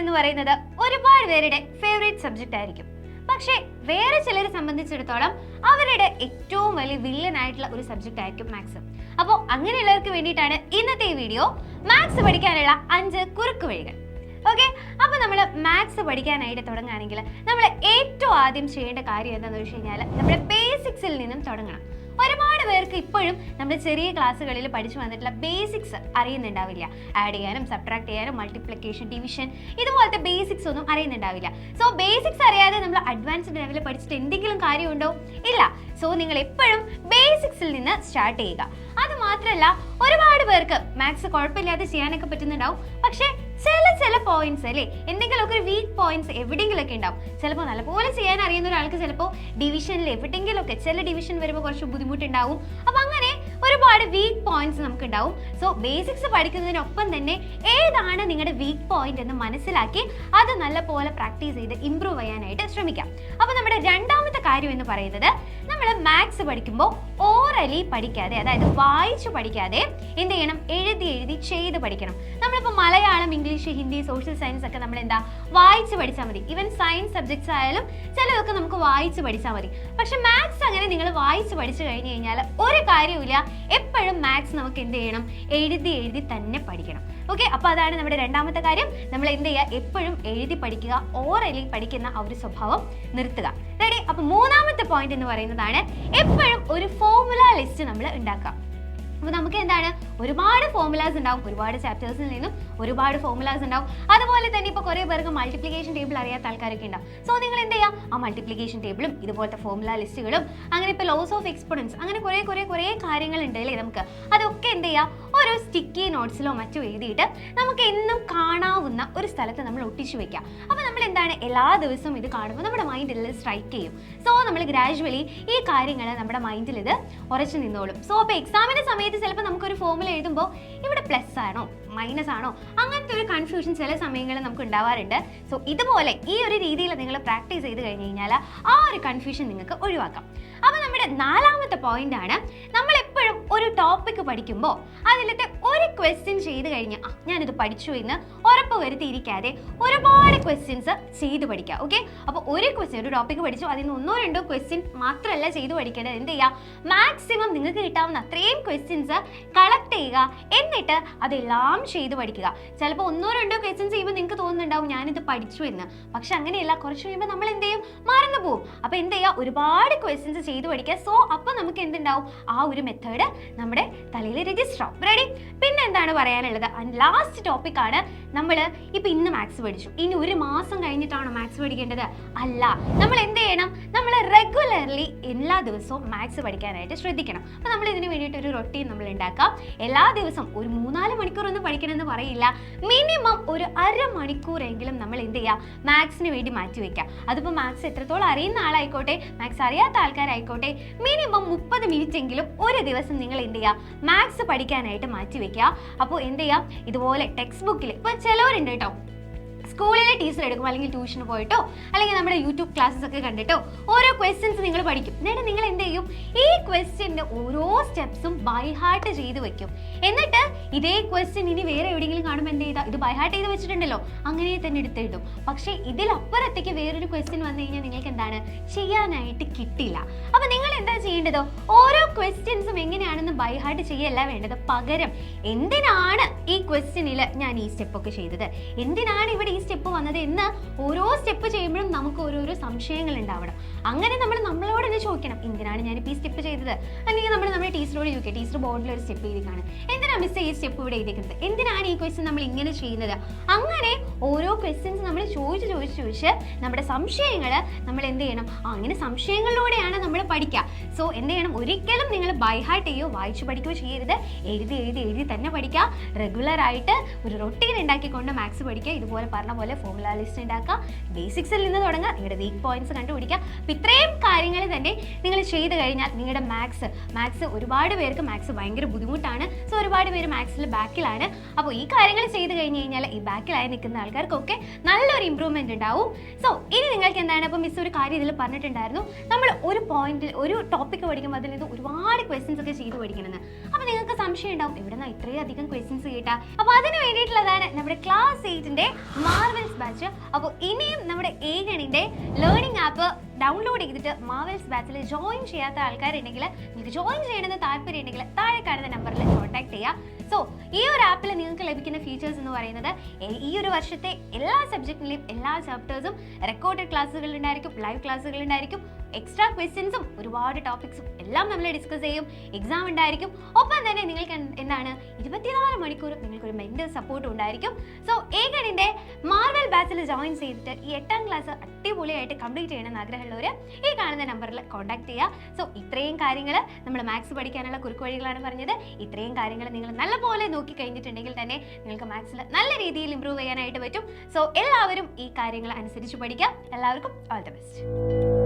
എന്ന് പറയുന്നത് ഒരുപാട് പേരുടെ ഫേവറേറ്റ് സബ്ജക്റ്റ് ആയിരിക്കും. പക്ഷേ വേറെ ചിലരെ സംബന്ധിച്ചിടത്തോളം അവരുടെ ഏറ്റവും വലിയ വില്ലൻ ആയിട്ടുള്ള ഒരു സബ്ജക്റ്റ് ആയിരിക്കും മാത്സ്. അപ്പോൾ അങ്ങനെയുള്ളവർക്ക് വേണ്ടിയിട്ടാണ് ഇന്നത്തെ ഈ വീഡിയോ, മാത്സ് പഠിക്കാനുള്ള 5 കുറുക്ക് വഴികൾ. ഓക്കെ, അപ്പോൾ നമ്മൾ മാത്സ് പഠിക്കാനായിട്ട് തുടങ്ങുകയാണെങ്കിൽ നമ്മൾ ഏറ്റവും ആദ്യം ചെയ്യേണ്ട കാര്യം എന്താണെന്ന് വെച്ച് കഴിഞ്ഞാൽ നമ്മുടെ ബേസിക്സിൽ നിന്നും തുടങ്ങണം. ഒരുപാട് പേർക്ക് ഇപ്പോഴും നമ്മൾ ചെറിയ ക്ലാസ്സുകളിൽ പഠിച്ചു വന്നിട്ടുള്ള ബേസിക്സ് അറിയുന്നുണ്ടാവില്ല. ആഡ് ചെയ്യാനും സബ്ട്രാക്ട് ചെയ്യാനും മൾട്ടിപ്ലിക്കേഷൻ, ഡിവിഷൻ, ഇതുപോലത്തെ ബേസിക്സ് ഒന്നും അറിയുന്നുണ്ടാവില്ല. സോ ബേസിക്സ് അറിയാതെ നമ്മൾ അഡ്വാൻസ്ഡ് ലെവലിൽ പഠിച്ചിട്ട് എന്തെങ്കിലും കാര്യമുണ്ടോ? ഇല്ല. സോ നിങ്ങൾ എപ്പോഴും ബേസിക്സിൽ നിന്ന് സ്റ്റാർട്ട് ചെയ്യുക. അത് മാത്രമല്ല, ഒരുപാട് പേർക്ക് മാത്സ് കുഴപ്പമില്ലാതെ ചെയ്യാനൊക്കെ പറ്റുന്നുണ്ടാവും. പക്ഷേ ചില പോയിന്റ്സ് അല്ലേ, എന്തെങ്കിലുമൊക്കെ ഒരു വീക്ക് പോയിന്റ്സ് എവിടെയെങ്കിലുമൊക്കെ ഉണ്ടാവും. ചിലപ്പോൾ നല്ലപോലെ ചെയ്യാൻ അറിയുന്ന ഒരാൾക്ക് ചിലപ്പോൾ ഡിവിഷനിൽ എവിടെയെങ്കിലുമൊക്കെ ചില ഡിവിഷൻ വരുമ്പോൾ കുറച്ച് ബുദ്ധിമുട്ടുണ്ടാവും. അപ്പം അങ്ങനെ ഒരുപാട് വീക്ക് പോയിന്റ്സ് നമുക്ക് ഉണ്ടാവും. സോ ബേസിക്സ് പഠിക്കുന്നതിനൊപ്പം തന്നെ ഏതാണ് നിങ്ങളുടെ വീക്ക് പോയിന്റ് എന്ന് മനസ്സിലാക്കി അത് നല്ലപോലെ പ്രാക്ടീസ് ചെയ്ത് ഇംപ്രൂവ് ചെയ്യാനായിട്ട് ശ്രമിക്കാം. അപ്പോൾ നമ്മുടെ രണ്ടാമത്തെ കാര്യം എന്ന് പറയുന്നത്, നമ്മൾ മാത്സ് പഠിക്കുമ്പോൾ ഓറലി പഠിക്കാതെ, അതായത് വായിച്ചു പഠിക്കാതെ എന്ത് ചെയ്യണം? എഴുതി ചെയ്ത് പഠിക്കണം. നമ്മളിപ്പോൾ Malayalam, English, Hindi, social science ഒക്കെ നമ്മൾ എന്താ വായിച്ച് പഠിച്ചാൽ മതി. ഈവൻ സയൻസ് സബ്ജക്ട്സ് ആയാലും ചിലതൊക്കെ നമുക്ക് വായിച്ച് പഠിച്ചാൽ മതി. പക്ഷെ മാത്സ് അങ്ങനെ നിങ്ങൾ വായിച്ച് പഠിച്ചു കഴിഞ്ഞു കഴിഞ്ഞാൽ ഒരു കാര്യമില്ല. എപ്പോഴും മാത്സ് നമുക്ക് എന്ത് ചെയ്യണം? എഴുതി തന്നെ പഠിക്കണം. ഓക്കെ, അപ്പോൾ അതാണ് നമ്മുടെ രണ്ടാമത്തെ കാര്യം. നമ്മൾ എന്ത് ചെയ്യുക? എപ്പോഴും എഴുതി പഠിക്കുക, ഓറലി പഠിക്കുന്ന ആ ഒരു സ്വഭാവം നിർത്തുക. റെഡി? അപ്പോൾ മൂന്നാമത്തെ പോയിന്റ് എന്ന് പറയുന്നതാണ് എപ്പോഴും ഒരു ഫോർമുല ലിസ്റ്റ് നമ്മൾ ഉണ്ടാക്കുക. അപ്പോൾ നമുക്ക് എന്താണ്, ഒരുപാട് ഫോർമുലാസ് ഉണ്ടാവും, ഒരുപാട് ചാപ്റ്റേഴ്സിൽ നിന്നും ഒരുപാട് ഫോർമുലാസ് ഉണ്ടാവും. അതുപോലെ തന്നെ ഇപ്പോൾ കുറേ പേർക്ക് മൾട്ടിപ്ലിക്കേഷൻ ടേബിൾ അറിയാത്ത ആൾക്കാരൊക്കെ ഉണ്ടാവും. സോ നിങ്ങൾ എന്ത് ചെയ്യുക? ആ മൾട്ടിപ്ലിക്കേഷൻ ടേബിളും ഇതുപോലത്തെ ഫോർമുല ലിസ്റ്റുകളും അങ്ങനെ ഇപ്പോൾ ലോസ് ഓഫ് എക്സ്പോണൻസ് അങ്ങനെ കുറേ കാര്യങ്ങളുണ്ട് അല്ലേ നമുക്ക്. അതൊക്കെ എന്ത് ചെയ്യുക? ഒരു സ്റ്റിക്കി നോട്ട്സിലോ മറ്റോ എഴുതിയിട്ട് നമുക്ക് എന്നും കാണാവുന്ന ഒരു സ്ഥലത്ത് നമ്മൾ ഒട്ടിച്ചു വെക്കാം. അപ്പോൾ നമ്മൾ എന്താണ്, എല്ലാ ദിവസവും ഇത് കാണുമ്പോൾ നമ്മുടെ മൈൻഡിൽ സ്ട്രൈക്ക് ചെയ്യും. സോ നമ്മൾ ഗ്രാജുവലി ഈ കാര്യങ്ങൾ നമ്മുടെ മൈൻഡിൽ ഇത് ഉറച്ചു നിന്നോളും. സോ അപ്പോൾ എക്സാമിൻ്റെ സമയത്ത് ചിലപ്പോൾ നമുക്കൊരു ഫോർമുല എഴുതുമ്പോൾ ഇവിടെ പ്ലസ് ആണോ മൈനസ് ആണോ അങ്ങനത്തെ ഒരു കൺഫ്യൂഷൻ ചില സമയങ്ങളിൽ നമുക്ക് ഉണ്ടാവാറുണ്ട്. സോ ഇതുപോലെ ഈ ഒരു രീതിയിൽ നിങ്ങൾ പ്രാക്ടീസ് ചെയ്ത് കഴിഞ്ഞ് കഴിഞ്ഞാൽ ആ ഒരു കൺഫ്യൂഷൻ നിങ്ങൾക്ക് ഒഴിവാക്കാം. അപ്പോൾ നമ്മുടെ നാലാമത്തെ പോയിന്റ് ആണ്, നമ്മൾ എപ്പോഴും ഒരു ടോപ്പിക് പഠിക്കുമ്പോൾ അതിലത്തെ ഒരു ക്വസ്റ്റ്യൻ ചെയ്ത് കഴിഞ്ഞ് ഞാനിത് പഠിച്ചു എന്ന് ഉറപ്പ് വരുത്തിയിരിക്കാതെ ഒരുപാട് ക്വസ്റ്റ്യൻസ് ചെയ്ത് പഠിക്കുക. ഓക്കെ, അപ്പോൾ ഒരു ക്വസ്റ്റ്യൻ, ഒരു ടോപ്പിക് പഠിച്ചു, അതിൽ നിന്ന് 1-2 ക്വസ്റ്റ്യൻ മാത്രമല്ല ചെയ്ത് പഠിക്കേണ്ടത്. എന്ത് ചെയ്യുക? മാക്സിമം നിങ്ങൾക്ക് കിട്ടാവുന്ന അത്രയും ക്വസ്റ്റ്യൻസ് കളക്ട് ചെയ്യുക, എന്നിട്ട് അതെല്ലാം ചെയ്ത് പഠിക്കുക. ചിലപ്പോൾ 1-2 ക്വസ്റ്റ്യൻസ് ചെയ്യുമ്പോൾ നിങ്ങൾക്ക് തോന്നുന്നുണ്ടാവും ഞാനിത് പഠിച്ചു എന്ന്. പക്ഷെ അങ്ങനെയല്ല, കുറച്ച് കഴിയുമ്പോൾ നമ്മൾ എന്ത് ചെയ്യും? മറന്നു പോകും. അപ്പോൾ എന്ത് ചെയ്യുക? ഒരുപാട് ക്വസ്റ്റ്യൻസ് ചെയ്ത് പഠിക്കുക. സോ അപ്പോൾ നമുക്ക് എന്തുണ്ടാവും? ആ ഒരു മെത്തേഡ് നമ്മുടെ തലയിൽ രജിസ്റ്റർ ആവും. റെഡി? പിന്നെ എന്താണ് പറയാനുള്ളത്? ലാസ്റ്റ് ടോപ്പിക് ആണ്, നമ്മൾ ഇപ്പം ഇന്ന് മാത്സ് പഠിച്ചു, ഇനി ഒരു മാസം കഴിഞ്ഞിട്ടാണോ മാത്സ് പഠിക്കേണ്ടത്? അല്ല, നമ്മൾ എന്ത് ചെയ്യണം? നമ്മൾ റെഗുലർലി എല്ലാ ദിവസവും മാത്സ് പഠിക്കാനായിട്ട് ശ്രദ്ധിക്കണം. അപ്പോൾ നമ്മൾ ഇതിന് വേണ്ടിയിട്ട് ഒരു റൊട്ടീൻ നമ്മൾ ഉണ്ടാക്കാം. എല്ലാ ദിവസവും ഒരു 3-4 മണിക്കൂർ ഒന്നും പഠിക്കണമെന്ന് പറയില്ല, മിനിമം ഒരു അരമണിക്കൂറെങ്കിലും നമ്മൾ എന്ത് ചെയ്യുക? മാത്സിന് വേണ്ടി മാറ്റി വയ്ക്കുക. അതിപ്പോൾ മാത്സ് എത്രത്തോളം അറിയുന്ന ആളായിക്കോട്ടെ, മാത്സ് അറിയാത്ത ആൾക്കാരായിക്കോട്ടെ, മിനിമം 30 മിനിറ്റ് എങ്കിലും ഒരു ദിവസം നിങ്ങൾ എന്ത് ചെയ്യുക? മാത്സ് പഠിക്കാനായിട്ട് മാറ്റി വയ്ക്കുക. അപ്പോൾ എന്ത് ചെയ്യാം? ഇതുപോലെ ടെക്സ്റ്റ് ബുക്കിൽ ഇപ്പോൾ ചിലവരുണ്ട് കേട്ടോ, സ്കൂളിലെ ടീച്ചർ എടുക്കും, അല്ലെങ്കിൽ ട്യൂഷന് പോയിട്ടോ അല്ലെങ്കിൽ നമ്മുടെ യൂട്യൂബ് ക്ലാസ്സസ് ഒക്കെ കണ്ടിട്ടോ ഓരോ ക്വസ്റ്റ്യൻസ് നിങ്ങൾ പഠിക്കും. എന്നിട്ട് നിങ്ങൾ എന്ത് ചെയ്യും? ഈ ക്വസ്റ്റ്യൻ്റെ ഓരോ സ്റ്റെപ്സും ബൈ ഹാർട്ട് ചെയ്ത് വെക്കും. എന്നിട്ട് ഇതേ ക്വസ്റ്റ്യൻ ഇനി വേറെ എവിടെയെങ്കിലും കാണുമ്പോൾ എന്ത് ചെയ്താൽ ഇത് ബൈ ഹാർട്ട് ചെയ്ത് വെച്ചിട്ടുണ്ടല്ലോ, അങ്ങനെ തന്നെ എടുത്തെഴുതും. പക്ഷേ ഇതിലപ്പുറത്തേക്ക് വേറൊരു ക്വസ്റ്റ്യൻ വന്നു കഴിഞ്ഞാൽ നിങ്ങൾക്ക് എന്താണ് ചെയ്യാനായിട്ട് കിട്ടില്ല. അപ്പോൾ നിങ്ങൾ എന്താ ചെയ്യേണ്ടത്? ഓരോ ക്വസ്റ്റ്യൻസും എങ്ങനെയാണെന്ന് ബൈ ഹാർട്ട് ചെയ്യല്ല വേണ്ടത്. പകരം എന്തിനാണ് ഈ ക്വസ്റ്റ്യനിൽ ഞാൻ ഈ സ്റ്റെപ്പൊക്കെ ചെയ്തത്, എന്തിനാണ് ഇവിടെ ഈ സ്റ്റെപ്പ് വന്നത് എന്ന് ഓരോ സ്റ്റെപ്പ് ചെയ്യുമ്പോഴും നമുക്ക് ഓരോരോ സംശയങ്ങൾ ഉണ്ടാവണം. അങ്ങനെ നമ്മളോട് തന്നെ ചോദിക്കണം, എന്തിനാണ് ഞാനിപ്പോൾ ഈ സ്റ്റെപ്പ് ചെയ്തത്? അല്ലെങ്കിൽ നമ്മുടെ ടീച്ചറോട് ചോദിക്കുക, ടീച്ചർ ബോർഡിൽ ഒരു സ്റ്റെപ്പ് എഴുതിക്കാണ്, എന്തിനാണ് മിസ് ഈ സ്റ്റെപ്പ് ഇവിടെ എഴുതിക്കുന്നത്, എന്തിനാണ് ഈ ക്വസ്റ്റ്യൻ നമ്മൾ ഇങ്ങനെ ചെയ്യുന്നത്? അങ്ങനെ ഓരോ ക്വസ്റ്റ്യൻസ് നമ്മൾ ചോദിച്ച് നമ്മുടെ സംശയങ്ങൾ നമ്മൾ എന്ത് ചെയ്യണം? അങ്ങനെ സംശയങ്ങളിലൂടെയാണ് നമ്മൾ പഠിക്കുക. സോ എന്ത് ചെയ്യണം? ഒരിക്കലും നിങ്ങൾ ബൈ ഹാർട്ട് ചെയ്യോ വായിച്ചു പഠിക്കുകയോ ചെയ്യരുത്. എഴുതി തന്നെ പഠിക്കുക. റെഗുലറായിട്ട് ഒരു റൊട്ടീൻ ഉണ്ടാക്കിക്കൊണ്ട് മാത്സ് പഠിക്കുക. ഇതുപോലെ പറഞ്ഞ പോലെ ഫോർമുല ലിസ്റ്റ് ഉണ്ടാക്കുക, ബേസിക്സിൽ നിന്ന് തുടങ്ങുക, നിങ്ങളുടെ വീക്ക് പോയിന്റ്സ് കണ്ടുപിടിക്കുക. അപ്പോൾ ഇത്രയും കാര്യങ്ങൾ തന്നെ നിങ്ങൾ ചെയ്ത് കഴിഞ്ഞാൽ നിങ്ങളുടെ മാത്സ് ഒരുപാട് പേർക്ക് മാത്സ് ഭയങ്കര ബുദ്ധിമുട്ടാണ്. സോ ഒരുപാട് പേര് മാത്സിൽ ബാക്കിലാണ്. അപ്പോൾ ഈ കാര്യങ്ങൾ ചെയ്ത് കഴിഞ്ഞ് കഴിഞ്ഞാൽ ഈ ബാക്കിലായി നിൽക്കുന്ന ആൾക്കാർക്കൊക്കെ നല്ലൊരു ഇമ്പ്രൂവ്മെന്റ് ഉണ്ടാവും. സോ ഇനി നിങ്ങൾക്ക് എന്താണ്, അപ്പോൾ മിസ് ഒരു കാര്യം ഇതിൽ പറഞ്ഞിട്ടുണ്ടായിരുന്നു, നമ്മൾ ഒരു പോയിന്റിൽ ഒരു ടോപ്പിക്ക് പഠിക്കുമ്പോൾ അതിൽ നിന്ന് ഒരുപാട് ക്വസ്റ്റ്യൻസ് ഒക്കെ ചെയ്ത് പഠിക്കണമെന്ന്. അപ്പോൾ നിങ്ങൾക്ക് സംശയം ഉണ്ടാവും, എവിടെ നിന്നാണ് ഇത്രയും അധികം ക്വസ്റ്റ്യൻസ് കേട്ടാ? അപ്പോൾ അതിന് വേണ്ടിയിട്ടുള്ളതാണ് നമ്മുടെ ക്ലാസ് 8ന്റെ മാർവൽസ് ബാച്ച്. അപ്പോൾ ഇനിയും നമ്മുടെ ഏഗണിന്റെ ലേണിംഗ് ആപ്പ് ഡൗൺലോഡ് ചെയ്തിട്ട് മാർവൽസ് ബാച്ചിൽ ജോയിൻ ചെയ്യാത്ത ആൾക്കാരുണ്ടെങ്കിൽ, നിങ്ങൾക്ക് ജോയിൻ ചെയ്യണമെന്ന് താല്പര്യം ഉണ്ടെങ്കിൽ താഴെ കാണുന്ന നമ്പറിൽ കോൺടാക്ട് ചെയ്യുക. സോ ഈ ഒരു ആപ്പിൽ നിങ്ങൾക്ക് ലഭിക്കുന്ന ഫീച്ചേഴ്സ് എന്ന് പറയുന്നത് ഈ ഒരു വർഷത്തെ എല്ലാ സബ്ജക്റ്റിലെയും എല്ലാ ചാപ്റ്റേഴ്സും റെക്കോർഡഡ് ക്ലാസ്സുകൾ ഉണ്ടായിരിക്കും, ലൈവ് ക്ലാസ്സുകൾ ഉണ്ടായിരിക്കും, എക്സ്ട്രാ ക്വസ്റ്റ്യൻസും ഒരുപാട് ടോപ്പിക്സും എല്ലാം നമ്മൾ ഡിസ്കസ് ചെയ്യും, എക്സാം ഉണ്ടായിരിക്കും. ഒപ്പം തന്നെ നിങ്ങൾക്ക് എന്താണ് 24 മണിക്കൂർ നിങ്ങൾക്കൊരു മെന്റൽ സപ്പോർട്ടും ഉണ്ടായിരിക്കും. സോ ഏഗണിന്റെ മാർവൽ ബാച്ചിൽ ജോയിൻ ചെയ്തിട്ട് ഈ 8ാം ക്ലാസ് അടിപൊളിയായിട്ട് കംപ്ലീറ്റ് ചെയ്യണമെന്ന് ആഗ്രഹമുള്ളവർ ഈ കാണുന്ന നമ്പറിൽ കോൺടാക്ട് ചെയ്യുക. സോ ഇത്രയും കാര്യങ്ങൾ നമ്മൾ മാത്സ് പഠിക്കാനുള്ള കുറുക്ക് വഴികളാണ് പറഞ്ഞത്. ഇത്രയും കാര്യങ്ങൾ നിങ്ങൾ നല്ലപോലെ നോക്കി കഴിഞ്ഞിട്ടുണ്ടെങ്കിൽ തന്നെ നിങ്ങൾക്ക് മാത്സിൽ നല്ല രീതിയിൽ ഇമ്പ്രൂവ് ചെയ്യാനായിട്ട് പറ്റും. സോ എല്ലാവരും ഈ കാര്യങ്ങൾ അനുസരിച്ച് പഠിക്കാം. എല്ലാവർക്കും ഓൾ ദി ബെസ്റ്റ്.